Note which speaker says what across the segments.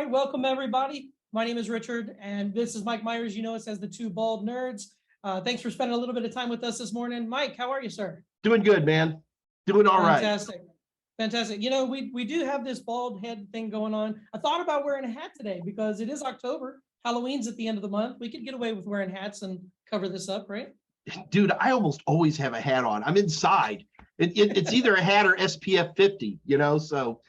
Speaker 1: right, welcome everybody. My name is Richard, and this is Mike Meyers. You know us as the Two Bald Nerds. Thanks for spending a little bit of time with us this morning. Mike, how are you, sir?
Speaker 2: Doing good, man. Doing all right.
Speaker 1: Fantastic. Fantastic. You know, we do have this bald head thing going on. I thought about wearing a hat today because it is October. Halloween's at the end of the month. We could get away with wearing hats and cover this up, right?
Speaker 2: Dude, I almost always have a hat on. I'm inside. It's either a hat or SPF 50, you know, so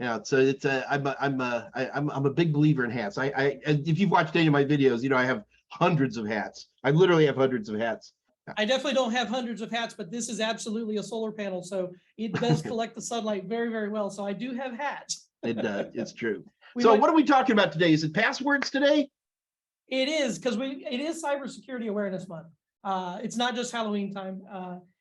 Speaker 2: yeah, so it's I'm a big believer in hats. If you've watched any of my videos, you know I have hundreds of hats. I literally have hundreds of hats.
Speaker 1: I definitely don't have hundreds of hats, but this is absolutely a solar panel, so it does collect the sunlight very, very well. So I do have hats.
Speaker 2: It does. It's true. So what are we talking about today? Is it passwords today?
Speaker 1: It is, because it is Cybersecurity Awareness Month. It's not just Halloween time.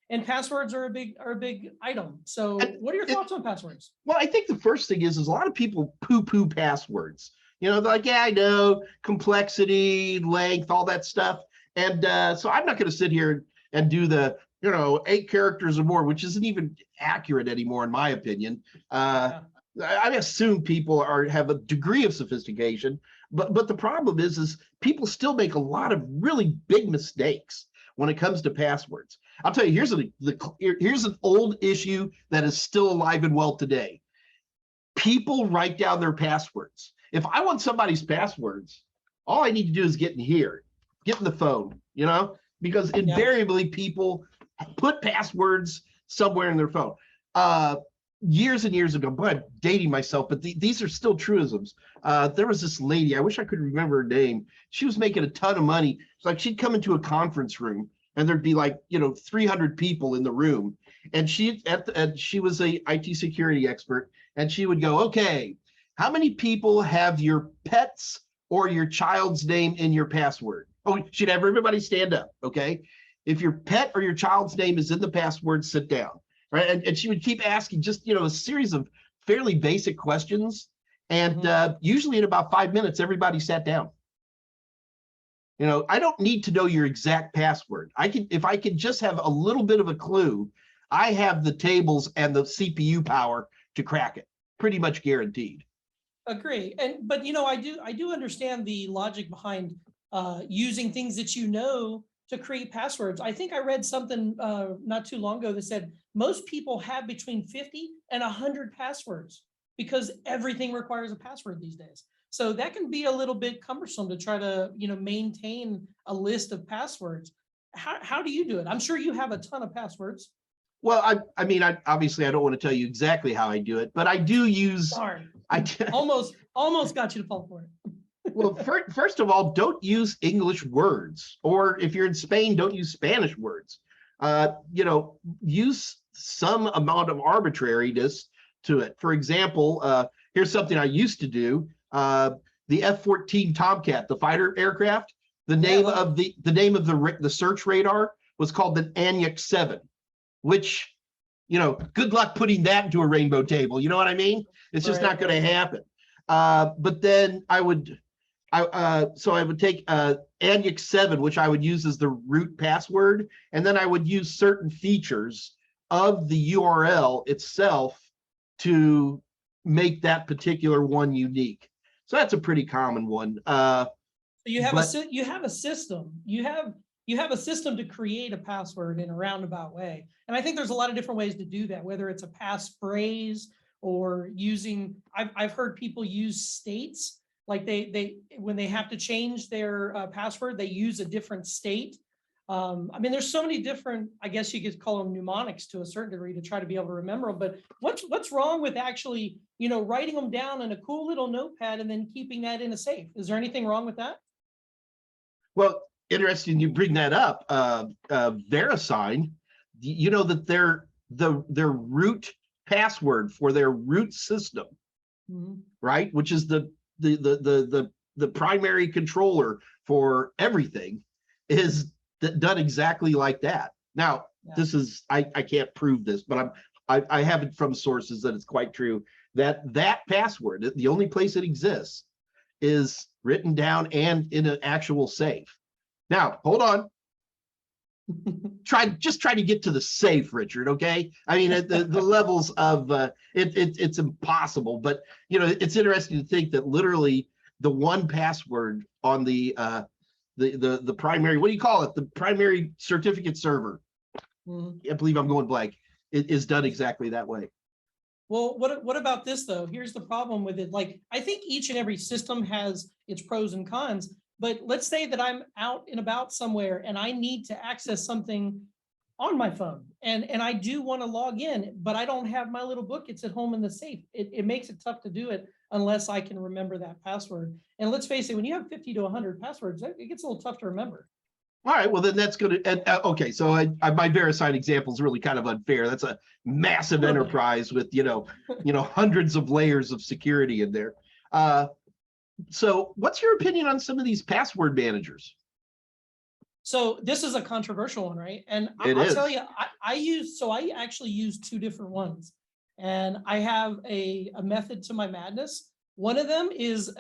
Speaker 1: And passwords are a big item. So what are your thoughts on passwords?
Speaker 2: Well, I think the first thing is a lot of people poo-poo passwords. You know, they're like, yeah, I know, complexity, length, all that stuff. And so I'm not going to sit here and do the, 8 characters or more, which isn't even accurate anymore, in my opinion. I assume people have a degree of sophistication, but the problem is people still make a lot of really big mistakes when it comes to passwords. I'll tell you, here's an old issue that is still alive and well today. People write down their passwords. If I want somebody's passwords, all I need to do is get in the phone, because invariably people put passwords somewhere in their phone. Years and years ago, but I'm dating myself, but these are still truisms. There was this lady, I wish I could remember her name. She was making a ton of money. It's like she'd come into a conference room and there'd be like, 300 people in the room. And she was a IT security expert, and she would go, okay, how many people have your pet's or your child's name in your password? Oh, she'd have everybody stand up, okay? If your pet or your child's name is in the password, sit down. Right, and she would keep asking just a series of fairly basic questions, and usually in about 5 minutes, everybody sat down. I don't need to know your exact password. If I can just have a little bit of a clue, I have the tables and the CPU power to crack it, pretty much guaranteed.
Speaker 1: Agree, but I do understand the logic behind using things that to create passwords. I think I read something not too long ago that said most people have between 50 and 100 passwords because everything requires a password these days. So that can be a little bit cumbersome to try to, maintain a list of passwords. How do you do it? I'm sure you have a ton of passwords.
Speaker 2: Well, I obviously I don't want to tell you exactly how I do it, but I do use.
Speaker 1: Darn. Almost got you to fall for it.
Speaker 2: Well, first of all, don't use English words, or if you're in Spain, don't use Spanish words. Use some amount of arbitrariness to it. For example, here's something I used to do: the F-14 Tomcat, the fighter aircraft. The name of the search radar was called the Anyuk 7, which, good luck putting that into a rainbow table. You know what I mean? It's just not going to happen. But then I would take Anyuk 7, which I would use as the root password, and then I would use certain features of the URL itself to make that particular one unique. So that's a pretty common one.
Speaker 1: So you have a system. You have a system to create a password in a roundabout way, and I think there's a lot of different ways to do that. Whether it's a passphrase or using, I've heard people use states. Like they when they have to change their password, they use a different state. There's so many different, I guess you could call them mnemonics to a certain degree to try to be able to remember them. But what's wrong with actually, writing them down in a cool little notepad and then keeping that in a safe? Is there anything wrong with that?
Speaker 2: Well, interesting you bring that up. VeriSign, that their root password for their root system, right, which is the primary controller for everything, is done exactly like that. Now, this is I can't prove this, but I have it from sources that it's quite true that password, the only place it exists, is written down and in an actual safe. Now, hold on. just try to get to the safe, Richard. Okay. I mean, at the levels of it's impossible, but it's interesting to think that literally the one password on the primary, what do you call it? The primary certificate server. I believe I'm going blank. It is done exactly that way.
Speaker 1: Well, what about this though? Here's the problem with it. Like, I think each and every system has its pros and cons, but let's say that I'm out and about somewhere and I need to access something on my phone and I do want to log in, but I don't have my little book. It's at home in the safe. It makes it tough to do it unless I can remember that password. And let's face it, when you have 50 to 100 passwords, it gets a little tough to remember.
Speaker 2: All right, well then that's going to, okay, so my VeriSign example is really kind of unfair. That's a massive enterprise with, hundreds of layers of security in there. So what's your opinion on some of these password managers?
Speaker 1: So this is a controversial one, right? And I'll tell you, I actually use two different ones. And I have a method to my madness. One of them is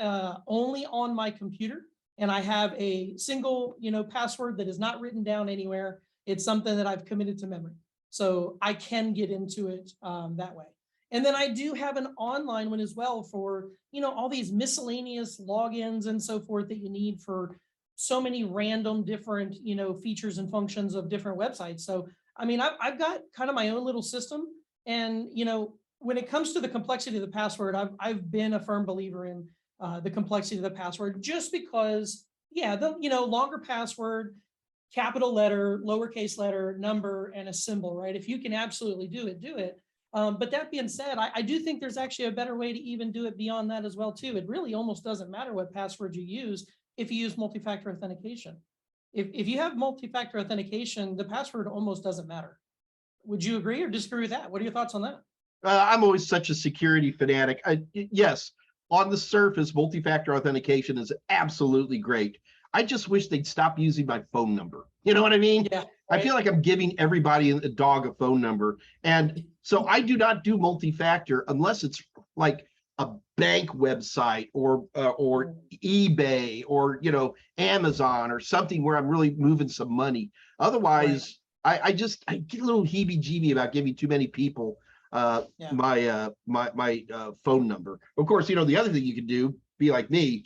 Speaker 1: only on my computer. And I have a single, password that is not written down anywhere. It's something that I've committed to memory. So I can get into it that way. And then I do have an online one as well for, all these miscellaneous logins and so forth that you need for so many random different, features and functions of different websites. So, I mean, I've got kind of my own little system. And, when it comes to the complexity of the password, I've been a firm believer in the complexity of the password, just because, the longer password, capital letter, lowercase letter, number, and a symbol, right? If you can absolutely do it, do it. But that being said, I do think there's actually a better way to even do it beyond that as well, too. It really almost doesn't matter what password you use if you use multi-factor authentication. If you have multi-factor authentication, the password almost doesn't matter. Would you agree or disagree with that? What are your thoughts on that?
Speaker 2: I'm always such a security fanatic. Yes, on the surface, multi-factor authentication is absolutely great. I just wish they'd stop using my phone number. You know what I mean?
Speaker 1: Yeah, right.
Speaker 2: I feel like I'm giving everybody a dog a phone number. And so I do not do multi-factor unless it's like a bank website or eBay or, Amazon or something where I'm really moving some money. Otherwise, right. I get a little heebie-jeebie about giving too many people my phone number. Of course, the other thing you can do, be like me,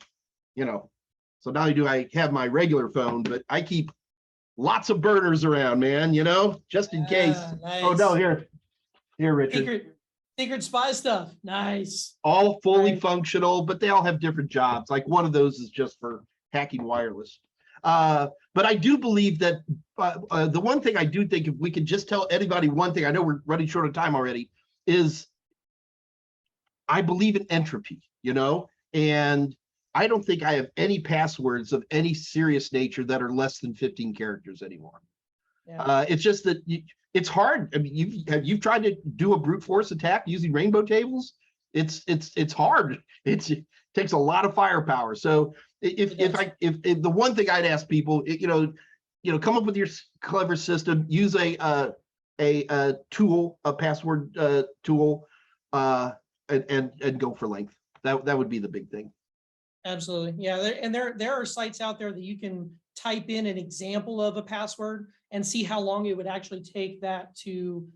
Speaker 2: so not only do I have my regular phone, but I keep lots of burners around, man, just in case. Nice. Oh no, here, Richard.
Speaker 1: Secret spy stuff. Nice.
Speaker 2: All fully functional, but they all have different jobs. Like one of those is just for hacking wireless. But I do believe that the one thing I do think, if we could just tell anybody one thing, I know we're running short of time already, is I believe in entropy, and I don't think I have any passwords of any serious nature that are less than 15 characters anymore. Yeah. It's just that it's hard. I mean, you've tried to do a brute force attack using rainbow tables. It's hard. It takes a lot of firepower. So if the one thing I'd ask people, come up with your clever system, use a tool, a password tool, and go for length. That would be the big thing.
Speaker 1: Absolutely. Yeah. There are sites out there that you can type in an example of a password and see how long it would actually take that to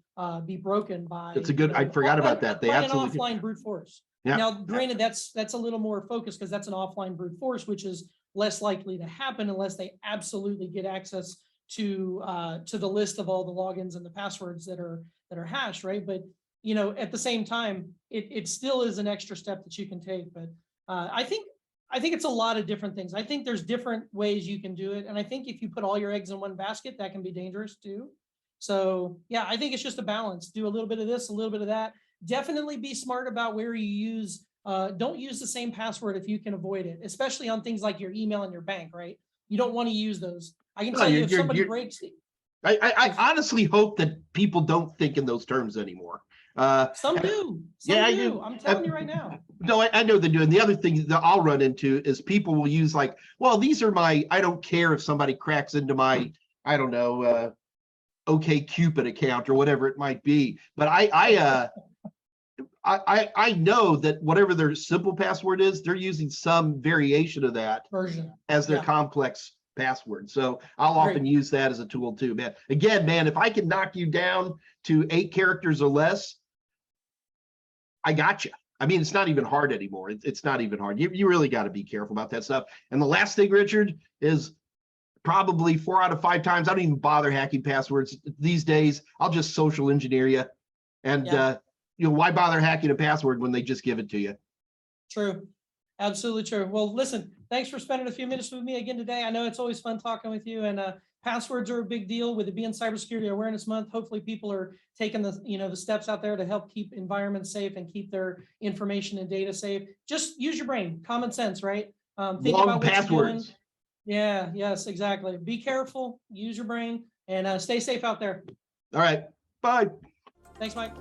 Speaker 1: be broken by.
Speaker 2: It's a good, I forgot about that. They absolutely
Speaker 1: an offline brute force.
Speaker 2: Yeah.
Speaker 1: Now, granted, that's a little more focused because that's an offline brute force, which is less likely to happen unless they absolutely get access to the list of all the logins and the passwords that are hashed, right? But at the same time, it still is an extra step that you can take. But I think it's a lot of different things. I think there's different ways you can do it, and I think if you put all your eggs in one basket, that can be dangerous too. So yeah, I think it's just a balance. Do a little bit of this, a little bit of that. Definitely be smart about where you use. Don't use the same password if you can avoid it, especially on things like your email and your bank, right? You don't want to use those. I can tell you if somebody breaks it.
Speaker 2: I honestly hope that people don't think in those terms anymore.
Speaker 1: Some do. Some do. I'm telling you right now.
Speaker 2: No, I know they do. And the other thing that I'll run into is people will use like, well, these are my, I don't care if somebody cracks into my, I don't know, OkCupid account or whatever it might be. But I know that whatever their simple password is, they're using some variation of that
Speaker 1: version
Speaker 2: as their complex password. So I'll often use that as a tool too, man. Again, man, if I can knock you down to 8 characters or less, I got you. I mean, it's not even hard anymore. It's not even hard. You really got to be careful about that stuff. And the last thing, Richard, is probably 4 out of 5 times, I don't even bother hacking passwords these days. I'll just social engineer you. And why bother hacking a password when they just give it to you?
Speaker 1: True. Absolutely true. Well, listen, thanks for spending a few minutes with me again today. I know it's always fun talking with you, and passwords are a big deal with it being Cybersecurity Awareness Month. Hopefully people are taking the steps out there to help keep environments safe and keep their information and data safe. Just use your brain, common sense, right? Think about what you're doing. Yeah, yes, exactly. Be careful, use your brain, and stay safe out there.
Speaker 2: All right. Bye.
Speaker 1: Thanks, Mike.